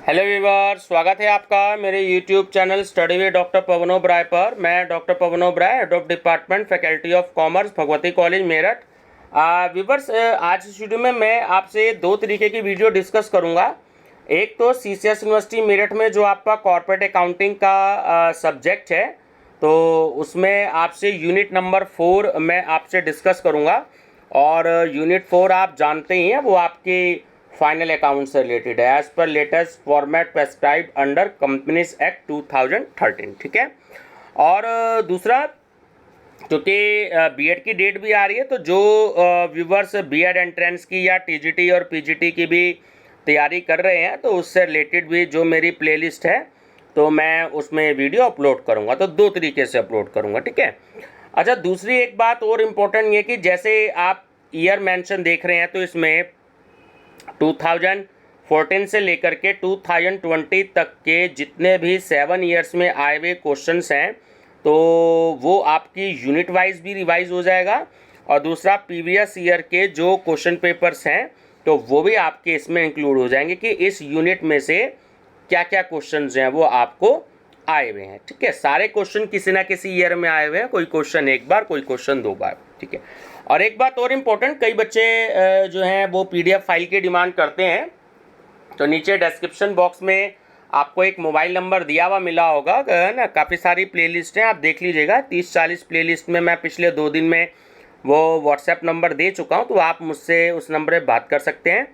Hello viewers, स्वागत है आपका मेरे YouTube channel study with doctor Pawan Oberoi पर। मैं doctor Pawan Oberoi, head of department faculty of commerce, Bhagwati college Meerut. Viewers, आज इस वीडियो में मैं आपसे दो तरीके की वीडियो डिस्कस करूंगा। एक तो सीसीएस यूनिवर्सिटी मेरठ में जो आपका कॉर्पोरेट अकाउंटिंग का सब्जेक्ट है, तो उसमें आपसे यूनिट नंबर 4 मैं आपसे डिस्कस करूँगा। और यूनिट 4 आप जानते ही हैं, वो आपकी फाइनल अकाउंट से रिलेटेड है, एज पर latest format prescribed under Companies act 2013। ठीक है। और दूसरा, क्योंकि बीएड की डेट भी आ रही है, तो जो व्यूवर्स बीएड एंट्रेंस की या टीजीटी और पीजीटी की भी तैयारी कर रहे हैं, तो उससे रिलेटेड भी जो मेरी प्लेलिस्ट है, तो मैं उसमें वीडियो अपलोड करूंगा। तो दो तरीके से अपलोड करूंगा। ठीक है। अच्छा, दूसरी एक बात और इम्पोर्टेंट ये कि जैसे आप ईयर मेंशन देख रहे हैं, तो इसमें 2014 से लेकर के 2020 तक के जितने भी 7 ईयर्स में आए हुए क्वेश्चंस हैं, तो वो आपकी यूनिट वाइज भी रिवाइज हो जाएगा। और दूसरा, प्रीवियस ईयर के जो क्वेश्चन पेपर्स हैं, तो वो भी आपके इसमें इंक्लूड हो जाएंगे कि इस यूनिट में से क्या क्या क्वेश्चंस हैं वो आपको आए हुए हैं। ठीक है। सारे क्वेश्चन किसी ना किसी ईयर में आए हुए हैं, कोई क्वेश्चन एक बार, कोई क्वेश्चन 2 बार। ठीक है। और एक बात और इम्पोर्टेंट, कई बच्चे जो हैं वो पीडीएफ फाइल की डिमांड करते हैं, तो नीचे डिस्क्रिप्शन बॉक्स में आपको एक मोबाइल नंबर दिया हुआ मिला होगा, है ना। काफ़ी सारी प्लेलिस्ट हैं, आप देख लीजिएगा। 30-40 प्लेलिस्ट में मैं पिछले 2 दिन में वो व्हाट्सएप नंबर दे चुका हूँ, तो आप मुझसे उस नंबर पर बात कर सकते हैं।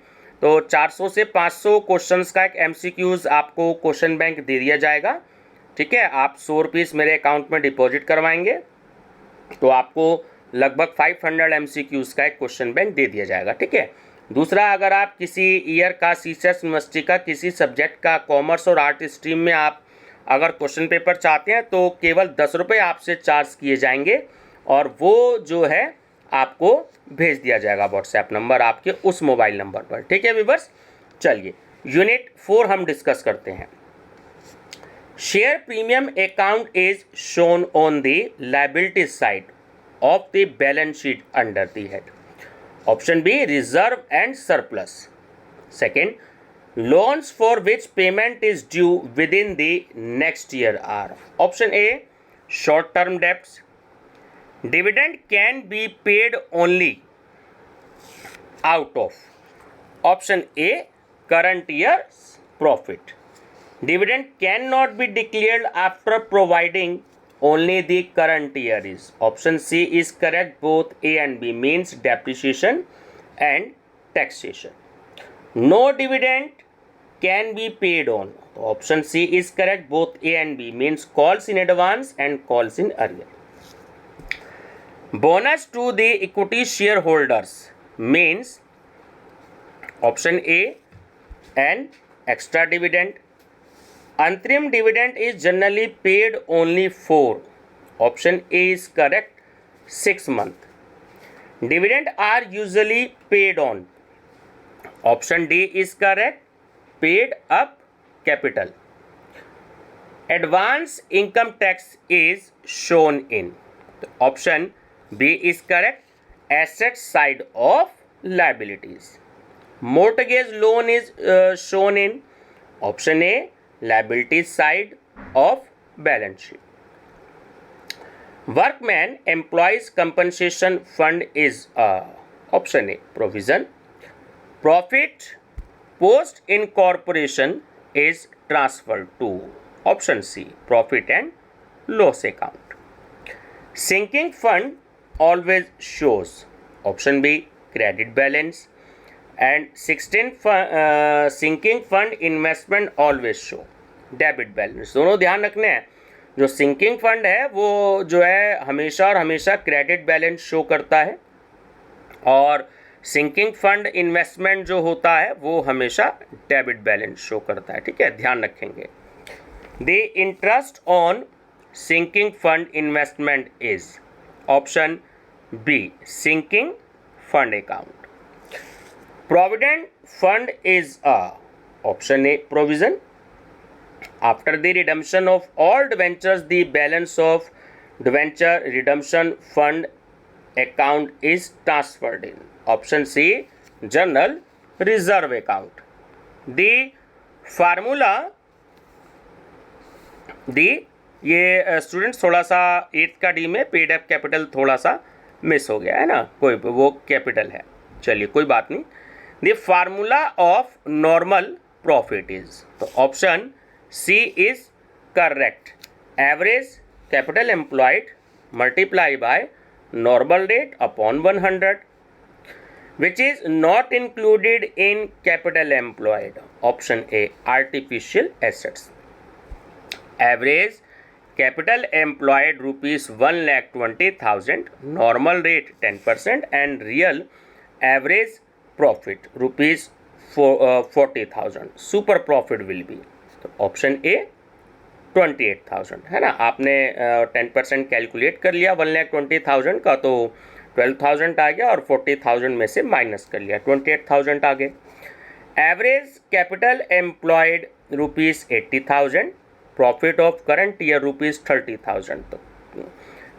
तो 400 से 500 क्वेश्चंस का एक एमसीक्यूज़ आपको क्वेश्चन बैंक दे दिया जाएगा। ठीक है। आप 100 रुपीज़ मेरे अकाउंट में डिपॉजिट करवाएंगे, तो आपको लगभग 500 एमसीक्यूज़ का एक क्वेश्चन बैंक दे दिया जाएगा। ठीक है। दूसरा, अगर आप किसी ईयर का सीसीएस यूनिवर्सिटी का किसी सब्जेक्ट का कॉमर्स और आर्ट स्ट्रीम में आप अगर क्वेश्चन पेपर चाहते हैं, तो केवल 10 रुपये आपसे चार्ज किए जाएंगे, और वो जो है आपको भेज दिया जाएगा व्हाट्सएप नंबर आपके उस मोबाइल नंबर पर। ठीक है व्यूअर्स, चलिए यूनिट 4 हम डिस्कस करते हैं। Share premium account is shown on the liability side of the balance sheet under the head. Option B, reserve and surplus. Second, loans for which payment is due within the next year are. Option A, short term debts. Dividend can be paid only out of. Option A, current year's profit. Dividend cannot be declared after providing only the current year is. Option C is correct. Both A and B means depreciation and taxation. No dividend can be paid on. Option C is correct. Both A and B means calls in advance and calls in arrear. Bonus to the equity shareholders means option A, an extra dividend. Antrim dividend is generally paid only for. Option A is correct, 6 months. Dividend are usually paid on. Option D is correct, paid up capital. Advance income tax is shown in. Option B is correct, asset side of liabilities. Mortgage loan is shown in. Option A, liability side of balance sheet. Workman employees compensation fund is option A, provision. Profit post incorporation is transferred to. Option C, profit and loss account. Sinking fund always shows. Option B, credit balance. And 16 sinking fund investment always show debit balance. दोनों ध्यान रखने हैं। जो sinking fund है वो जो है हमेशा और हमेशा क्रेडिट बैलेंस शो करता है, और सिंकिंग फंड इन्वेस्टमेंट जो होता है वो हमेशा डेबिट बैलेंस शो करता है। ठीक है, ध्यान रखेंगे। The interest on sinking fund investment is option B, sinking fund account. Provident fund is option A, provision. After the redemption of all debentures, the balance of debenture redemption fund account is transferred in. Option C, general reserve account. The formula D, ये students थोड़ा सा 8th का D में paid up capital थोड़ा सा miss हो गया है ना, कोई वो कैपिटल है, चलिए कोई बात नहीं। The formula of normal profit is, तो option C is correct. Average capital employed multiply by normal rate upon 100, which is not included in capital employed. Option A, artificial assets. Average capital employed rupees 1,20,000, normal rate 10%, and real average profit rupees 40,000. Super profit will be, तो option A 28,000 है ना। आपने 10% calculate कर लिया 1,20,000 का, तो 12,000 आ गया और 40,000 में से माइनस कर लिया, 28,000 आ गए। Average capital employed rupees 80,000, profit of current year rupees 30,000, तो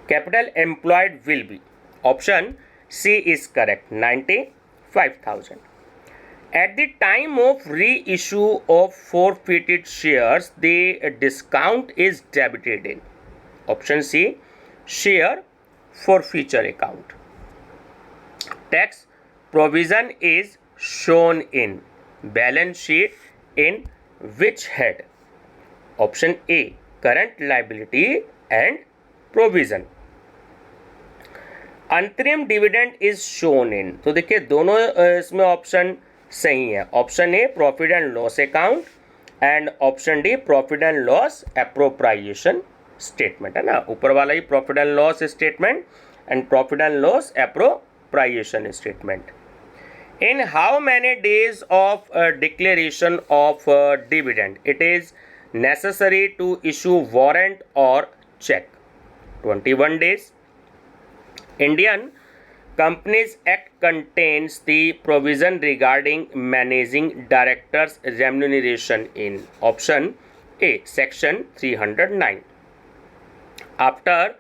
capital employed will be, option C is correct, 95,000। At the time of reissue of forfeited shares, the discount is debited in, option C, share forfeiture account. Tax provision is shown in balance sheet in which head? Option A, current liability and provision. अंतरिम dividend is shown in, तो देखिए दोनों इसमें option सही है। Option A profit and loss account and option D profit and loss appropriation statement, है ना। ऊपर वाला ही profit and loss statement and profit and loss appropriation statement. In how many days of declaration of dividend it is necessary to issue warrant और cheque? 21 days. Indian Companies Act contains the provision regarding managing directors' remuneration in, option A, section 309. After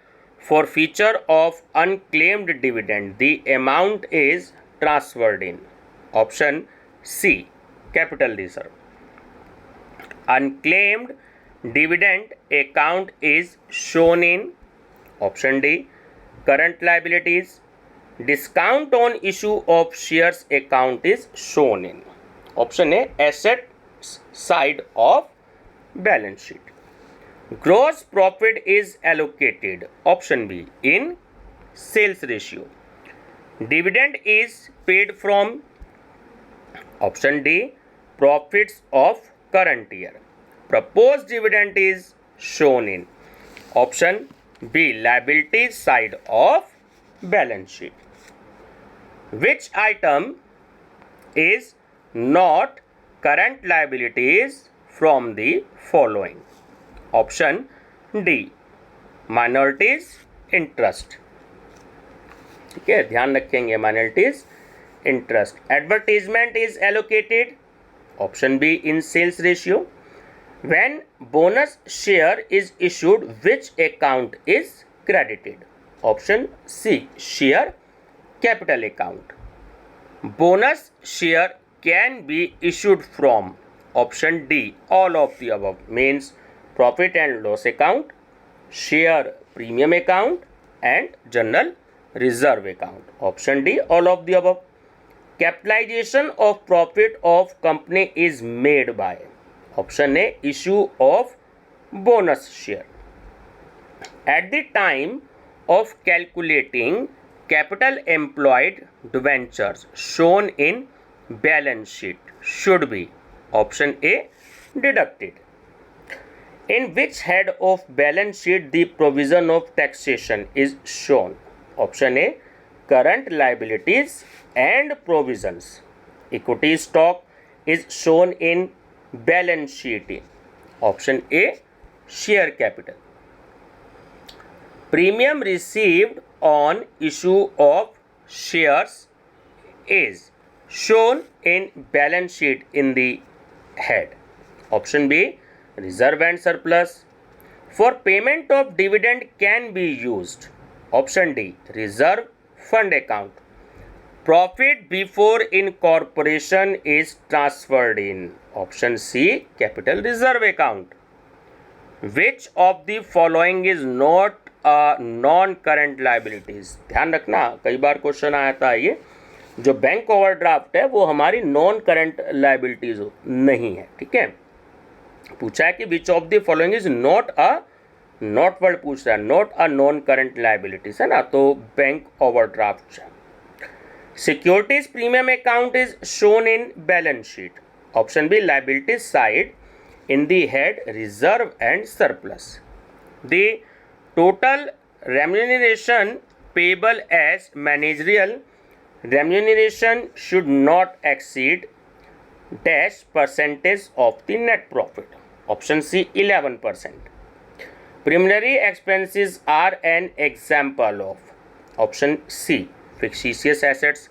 forfeiture of unclaimed dividend, the amount is transferred in, option C, capital reserve. Unclaimed dividend account is shown in, option D, current liabilities. Discount on issue of shares account is shown in, option A, asset side of balance sheet. Gross profit is allocated, option B, in sales ratio. Dividend is paid from, option D, profits of current year. Proposed dividend is shown in, option B, liability side of balance sheet. Which item is not current liabilities from the following? Option D, minorities interest, ठीक है, ध्यान रखेंगे minorities interest. Advertisement is allocated, option B, in sales ratio. When bonus share is issued, which account is credited? Option C, share capital account. Bonus share can be issued from, option D, all of the above, means profit and loss account, share premium account and general reserve account, option D, all of the above. Capitalization of profit of company is made by, option A, issue of bonus share. At the time of calculating capital employed debentures shown in balance sheet should be, option A, deducted. In which head of balance sheet the provision of taxation is shown? Option A, current liabilities and provisions. Equity stock is shown in balance sheet in, option A, share capital. Premium received on issue of shares is shown in balance sheet in the head, option B, reserve and surplus. For payment of dividend can be used, option D, reserve fund account. profit before incorporation is transferred in? Option C, capital reserve account. Which of the following is not a non-current liabilities? ध्यान रखना, कई बार question आया था ये, जो bank overdraft है वो हमारी नॉन करंट लाइबिलिटीज नहीं है, ठीक है। पूछा है कि which of the following is not a, not word पूछ रहा है, not a non current liabilities है ना, तो बैंक ओवरड्राफ्ट है। Securities premium account is shown in balance sheet. Option B, liabilities side in the head reserve and surplus. The total remuneration payable as managerial remuneration should not exceed dash percentage of the net profit. Option C, 11%. Preliminary expenses are an example of. Option C, fictitious assets.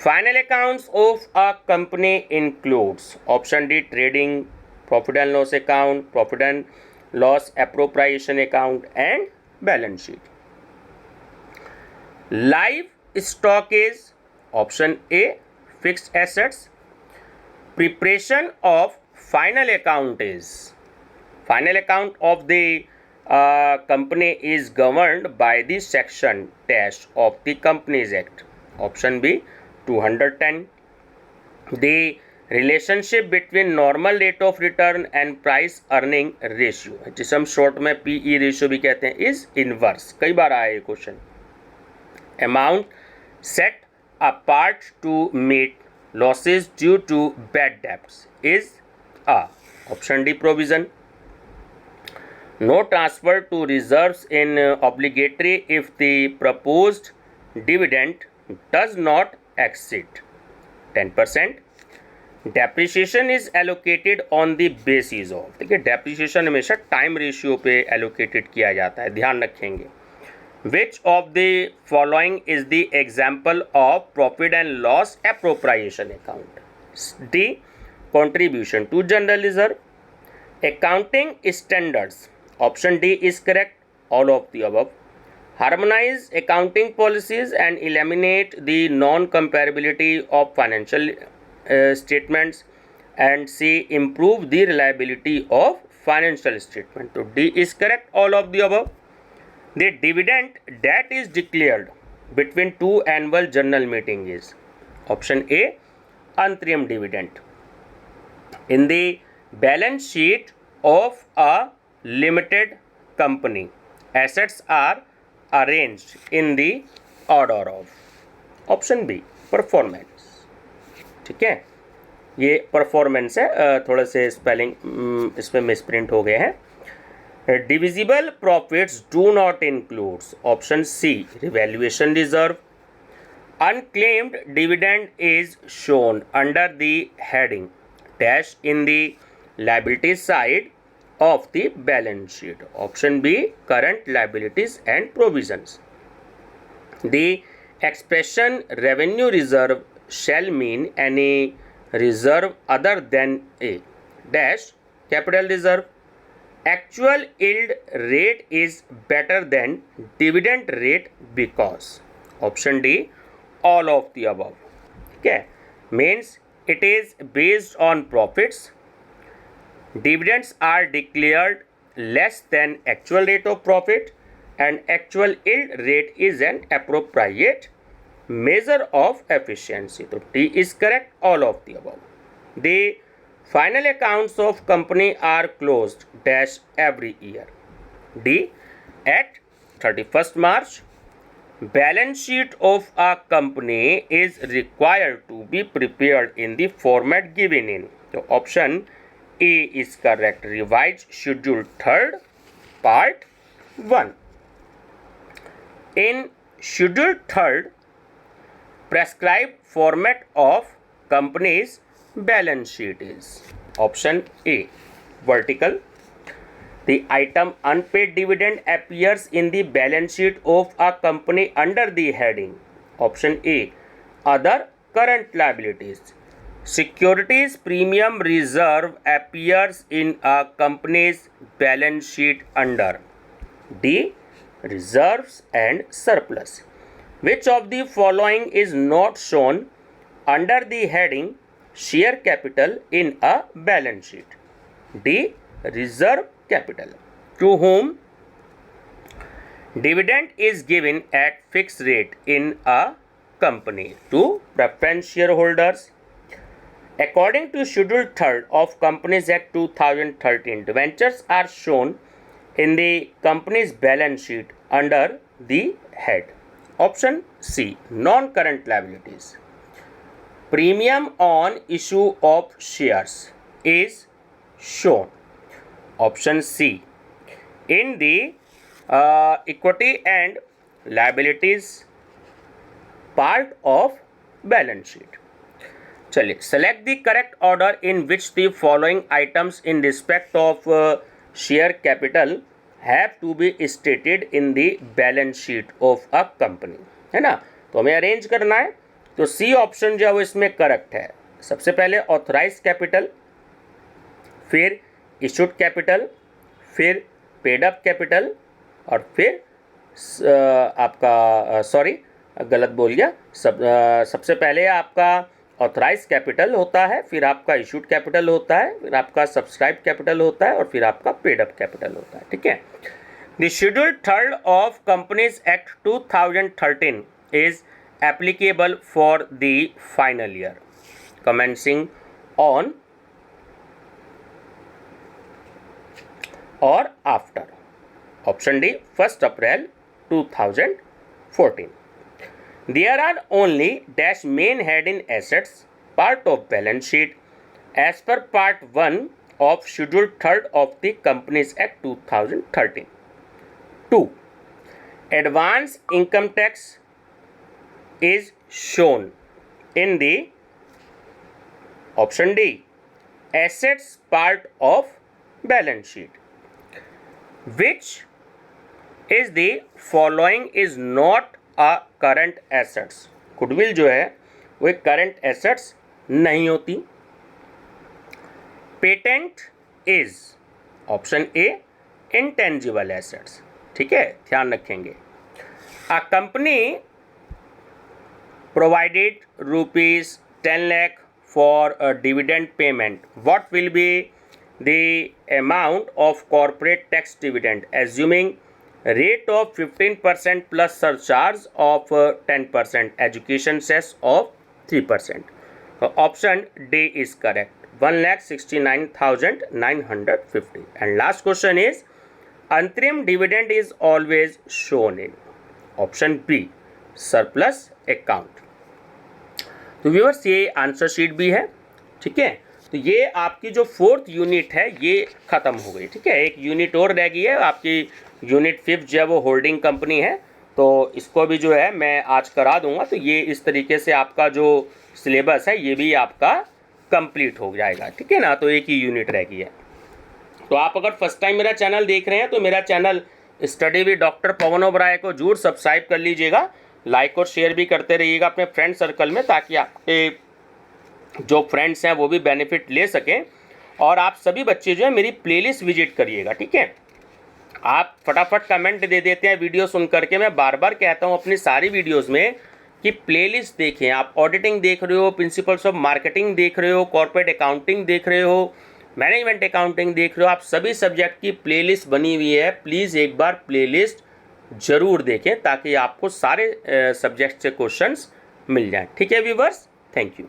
Final accounts of a company includes. Option D, trading, profit and loss account, profit and loss appropriation account, and balance sheet. Live stock is option A, fixed assets. Preparation of final account is, final account of the company is governed by the section dash of the Companies Act. Option B, 210. The relationship between normal rate of return and price earning ratio, जिसे हम short में PE ratio भी कहते हैं, is inverse. कई बार आया ये question. Amount set apart to meet losses due to bad debts is a, option D, provision. No transfer to reserves in obligatory if the proposed dividend does not exceed 10%. Depreciation is allocated on the basis of, ठीक है, depreciation हमेशा time ratio पे allocated किया जाता है, ध्यान रखेंगे। Which of the following is the example of profit and loss appropriation account? D, contribution to general reserve. Accounting standards, option D is correct, all of the above. Harmonise accounting policies and eliminate the non comparability of financial statements, and C, improve the reliability of financial statement. So D is correct, all of the above. The dividend that is declared between two annual general meeting is, option A, antrim dividend. In the balance sheet of a limited company, assets are arranged in the order of, option B, performance. ठीक है, ये performance है, थोड़े से spelling इसमें misprint हो गए हैं। Divisible profits do not includes, option C, revaluation reserve. Unclaimed dividend is shown under the heading dash in the liabilities side of the balance sheet, option B, current liabilities and provisions. The expression revenue reserve shall mean any reserve other than a dash capital reserve. Actual yield rate is better than dividend rate because, option D, all of the above. Okay, means it is based on profits. Dividends are declared less than actual rate of profit, and actual yield rate is an appropriate measure of efficiency. So D is correct, all of the above. The final accounts of company are closed dash every year. D, at 31st March. Balance sheet of a company is required to be prepared in the format given in. So option A is correct, revised schedule 3rd part 1. In schedule 3rd, prescribed format of company's balance sheet is, option A, vertical. The item unpaid dividend appears in the balance sheet of a company under the heading, option A, other current liabilities. Securities premium reserve appears in a company's balance sheet under D, reserves and surplus. Which of the following is not shown under the heading share capital in a balance sheet? D. Reserve capital. To whom dividend is given at fixed rate in a company? To preference shareholders. According to Schedule 3rd of Companies Act 2013, debentures are shown in the company's balance sheet under the head. Option C. Non-current liabilities. Premium on issue of shares is shown. Option C. In the equity and liabilities part of balance sheet. चलिए, select the correct order in which the following items in respect of share capital have to be stated in the balance sheet of a company, है ना। तो हमें arrange करना है, तो C option जो है वो इसमें करेक्ट है। सबसे पहले ऑथराइज कैपिटल, फिर इशूड कैपिटल, फिर पेड अप कैपिटल, और फिर आपका सॉरी गलत बोल गया, सबसे पहले आपका ऑथराइज कैपिटल होता है, फिर आपका इशूड कैपिटल होता है, फिर आपका सब्सक्राइब कैपिटल होता है, और फिर आपका पेड अप कैपिटल होता है। ठीक है। The schedule 3rd of companies act 2013 is applicable for the final year commencing on or after. Option D 1 April 2014. There are only dash main head in assets part of balance sheet as per part 1 of Schedule 3rd of the Companies Act 2013. 2. Advance income tax is shown in the option D assets part of balance sheet. Which is the following is not a current assets? Goodwill जो है वो एक current assets नहीं होती। Patent is option A intangible assets. ठीक है, ध्यान रखेंगे। A company provided ₹10 lakh for a dividend payment, what will be the amount of corporate tax dividend assuming rate of 15% plus surcharge of 10%, education cess of 3%. Option D is correct. 1,69,950. And last question is antrim dividend is always shown in option B surplus account. तो viewers ये answer sheet भी है। ठीक है, तो ये आपकी जो 4th यूनिट है ये ख़त्म हो गई। ठीक है, एक यूनिट और रह गई है आपकी, यूनिट 5 जो है वो होल्डिंग कंपनी है, तो इसको भी जो है मैं आज करा दूंगा। तो ये इस तरीके से आपका जो सिलेबस है ये भी आपका कंप्लीट हो जाएगा। ठीक है ना, तो एक ही यूनिट रह गई है। तो आप अगर फर्स्ट टाइम मेरा चैनल देख रहे हैं तो मेरा channel study with doctor Pawan Oberoi को जरूर सब्सक्राइब कर लीजिएगा, लाइक और शेयर भी करते रहिएगा अपने फ्रेंड सर्कल में, ताकि आपके जो फ्रेंड्स हैं वो भी बेनिफिट ले सकें। और आप सभी बच्चे जो है मेरी प्लेलिस्ट विजिट करिएगा। ठीक है, आप फटाफट कमेंट दे देते हैं वीडियो सुन करके। मैं बार बार कहता हूं अपनी सारी वीडियोस में कि प्लेलिस्ट देखें। आप ऑडिटिंग देख रहे हो, प्रिंसिपल्स ऑफ मार्केटिंग देख रहे हो, कॉर्पोरेट अकाउंटिंग देख रहे हो, मैनेजमेंट अकाउंटिंग देख रहे हो, आप सभी सब्जेक्ट की प्लेलिस्ट बनी हुई है। प्लीज़ एक बार प्लेलिस्ट ज़रूर देखें ताकि आपको सारे सब्जेक्ट से क्वेश्चंस मिल जाएं। ठीक है व्यूअर्स, थैंक यू।